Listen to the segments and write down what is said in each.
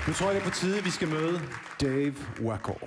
Nu tror jeg, det er på tide, at vi skal møde Dave Weckl.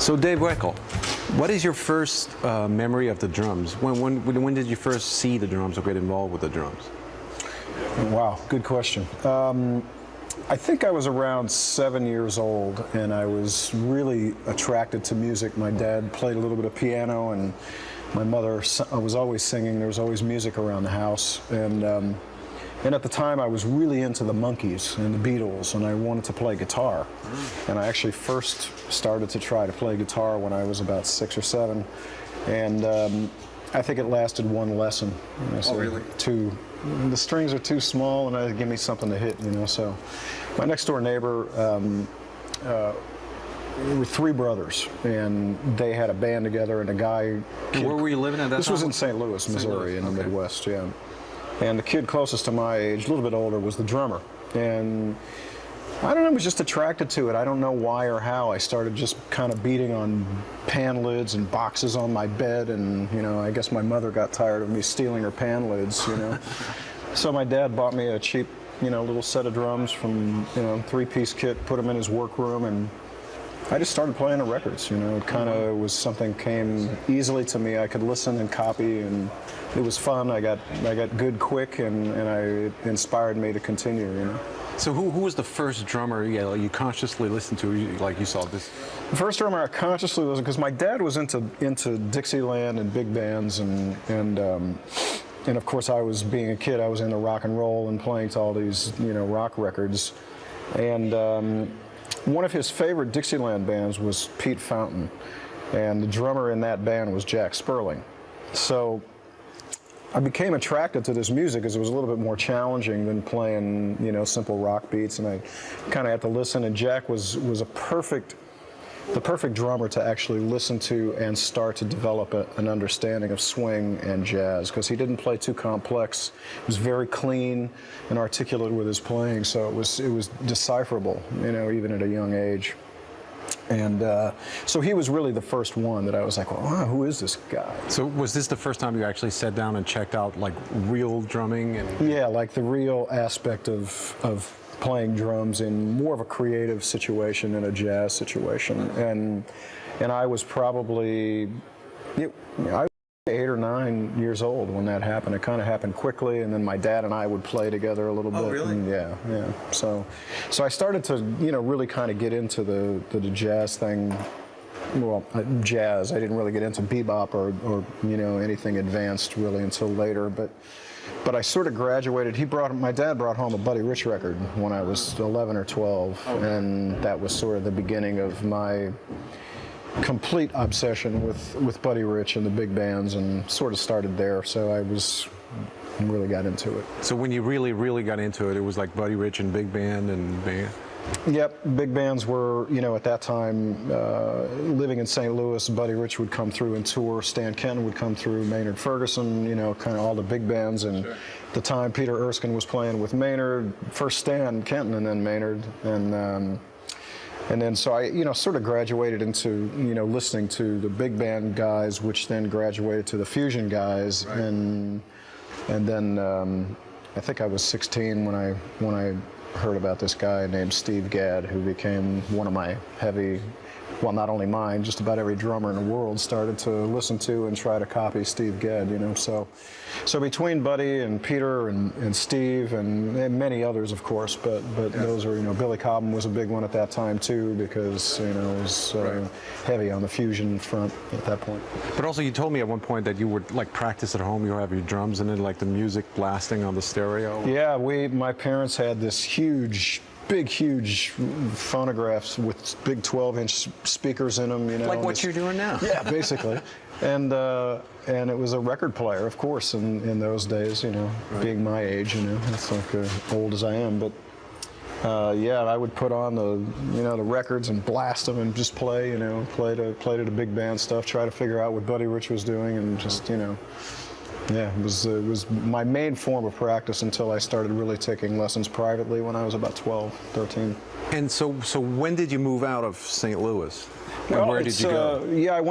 So Dave Weckl, what is your first memory of the drums? When did you first see the drums or get involved with the drums? Wow, good question. I think I was around 7 years old, and I was really attracted to music. My dad played a little bit of piano, and my mother was always singing. There was always music around the house, and at the time I was really into the Monkees and the Beatles, and I wanted to play guitar. And I actually first started to try to play guitar when I was about 6 or 7, and I think it lasted one lesson. You know, so oh, really? The strings are too small, and they give me something to hit, you know. So my next door neighbor, we were 3 brothers, and they had a band together, and a guy... Where were you living at that time? This was in St. Louis, Missouri, in the Midwest, yeah. And the kid closest to my age, a little bit older, was the drummer. And I don't know, I was just attracted to it. I don't know why or how. I started just kind of beating on pan lids and boxes on my bed, and, you know, I guess my mother got tired of me stealing her pan lids, you know. So my dad bought me a cheap, you know, little set of drums from, you know, 3-piece kit, put them in his workroom, and I just started playing the records, you know. It kind of was something came easily to me. I could listen and copy, and it was fun. I got good quick, and it inspired me to continue, you know. So who was the first drummer you consciously listened to, like you saw this? The first drummer I consciously listened, because my dad was into Dixieland and big bands, and of course I was, being a kid, I was into rock and roll and playing to all these, you know, rock records. And one of his favorite Dixieland bands was Pete Fountain, and the drummer in that band was Jack Sperling. So I became attracted to this music because it was a little bit more challenging than playing, you know, simple rock beats, and I kind of had to listen. And Jack was the perfect drummer to actually listen to and start to develop an understanding of swing and jazz, because he didn't play too complex. He was very clean and articulate with his playing, so it was decipherable, you know, even at a young age. And so he was really the first one that I was like, well, wow, who is this guy? So was this the first time you actually sat down and checked out like real drumming? And yeah, like the real aspect of playing drums in more of a creative situation than a jazz situation. And I was probably, I was 8 or 9 years old when that happened. It kind of happened quickly, and then my dad and I would play together a little bit. Oh, really? And yeah. So I started to, you know, really kind of get into the jazz thing. Well, jazz. I didn't really get into bebop or you know, anything advanced really until later. But I sort of graduated. My dad brought home a Buddy Rich record when I was 11 or 12, and that was sort of the beginning of my complete obsession with Buddy Rich and the big bands, and sort of started there. So I really got into it. So when you really got into it, it was like Buddy Rich and big band and band? Yep, big bands were, you know, at that time, living in St. Louis, Buddy Rich would come through and tour, Stan Kenton would come through, Maynard Ferguson, you know, kind of all the big bands. And at the time, Peter Erskine was playing with Maynard, first Stan Kenton and then Maynard. And then so I, you know, sort of graduated into, you know, listening to the big band guys, which then graduated to the fusion guys. Right. And then I think I was 16 when I heard about this guy named Steve Gadd, who became one of my heavy, well, not only mine, just about every drummer in the world started to listen to and try to copy Steve Gadd, you know. So between Buddy and Peter and Steve and many others, of course, but those are, you know, Billy Cobham was a big one at that time too, because, you know, it was heavy on the fusion front at that point. But also you told me at one point that you would like practice at home, you have your drums and then like the music blasting on the stereo. Yeah, my parents had this huge phonographs with big 12-inch speakers in them, you know. Like what you're doing now. Yeah, basically. And it was a record player, of course, in those days, you know, being my age, you know, it's like old as I am. But yeah, I would put on the records and blast them and just play, you know, play to the big band stuff, try to figure out what Buddy Rich was doing, and just, you know. Yeah, it was my main form of practice until I started really taking lessons privately when I was about 12, 13. And so when did you move out of St. Louis? Well, where did you go? Yeah, I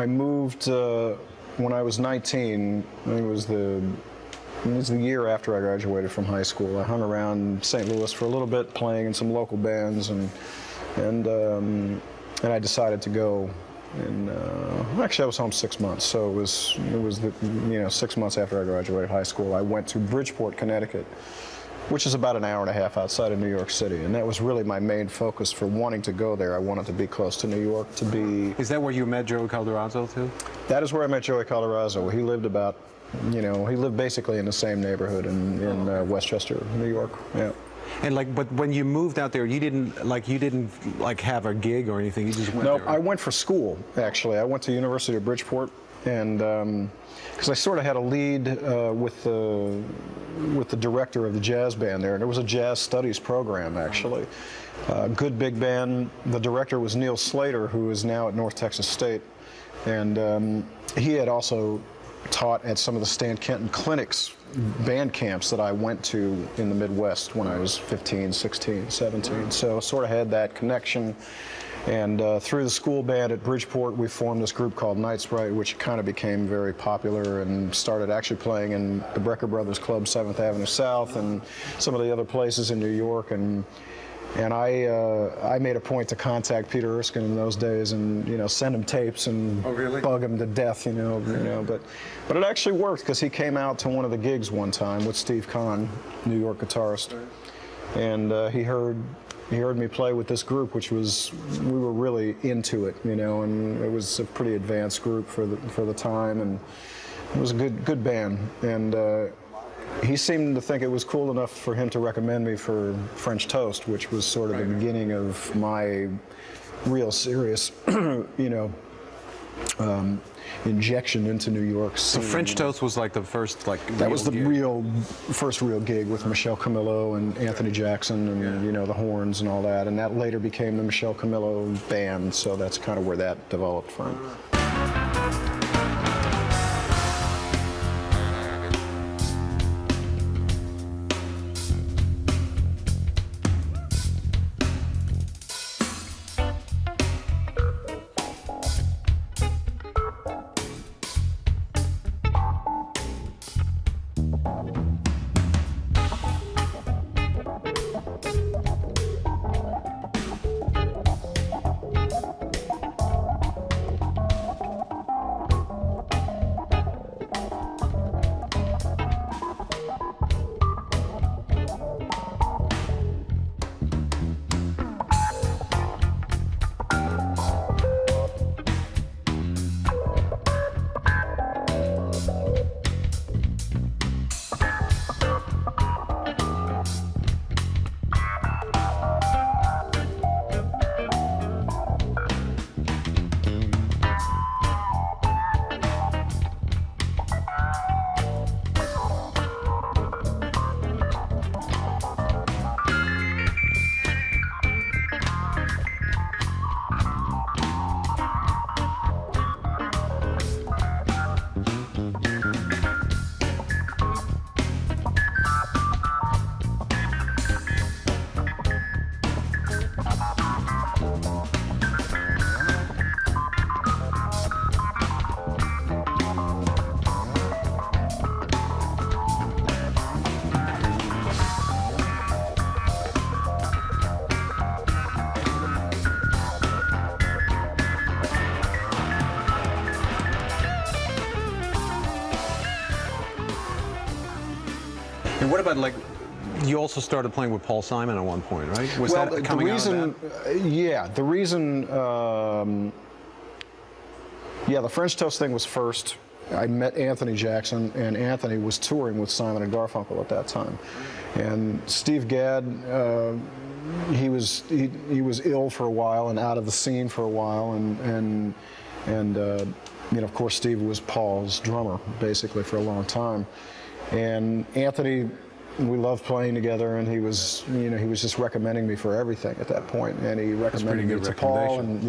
moved when I was 19. I think it was the year after I graduated from high school. I hung around St. Louis for a little bit, playing in some local bands, and and I decided to go. And actually, I was home 6 months, so it was 6 months after I graduated high school. I went to Bridgeport, Connecticut, which is about an hour and a half outside of New York City, and that was really my main focus for wanting to go there. I wanted to be close to New York, to be. Is that where you met Joey Calderazzo too? That is where I met Joey Calderazzo. He lived about, he lived basically in the same neighborhood in Westchester, New York. Yeah. And but when you moved out there, you didn't have a gig or anything. You just went No, there. I went for school, actually. I went to University of Bridgeport, and because I sort of had a lead with the director of the jazz band there, and there was a jazz studies program, actually. Good big band. The director was Neil Slater, who is now at North Texas State, and he had also taught at some of the Stan Kenton clinics, band camps that I went to in the Midwest when I was 15, 16, 17. So sort of had that connection. And through the school band at Bridgeport, we formed this group called Night Sprite, which kind of became very popular and started actually playing in the Brecker Brothers Club, 7th Avenue South, and some of the other places in New York. And I made a point to contact Peter Erskine in those days, and send him tapes and bug him to death, But it actually worked, because he came out to one of the gigs one time with Steve Kahn, New York guitarist, and he heard me play with this group, which was, we were really into it, and it was a pretty advanced group for the time, and it was a good band, and he seemed to think it was cool enough for him to recommend me for French Toast, which was sort of the beginning of my real serious, injection into New York City. So French Toast was like the first that was the gig. first real gig with Michelle Camillo and Anthony Jackson and the horns and all that, and that later became the Michelle Camillo Band, so that's kind of where that developed from. And what about you also started playing with Paul Simon at one point, right? Was Well, that coming the reason, the reason, the French Toast thing was first. I met Anthony Jackson, and Anthony was touring with Simon and Garfunkel at that time. And Steve Gadd, he was ill for a while and out of the scene for a while, and of course Steve was Paul's drummer basically for a long time. And Anthony, we loved playing together, and he was just recommending me for everything at that point, and he recommended me to Paul, and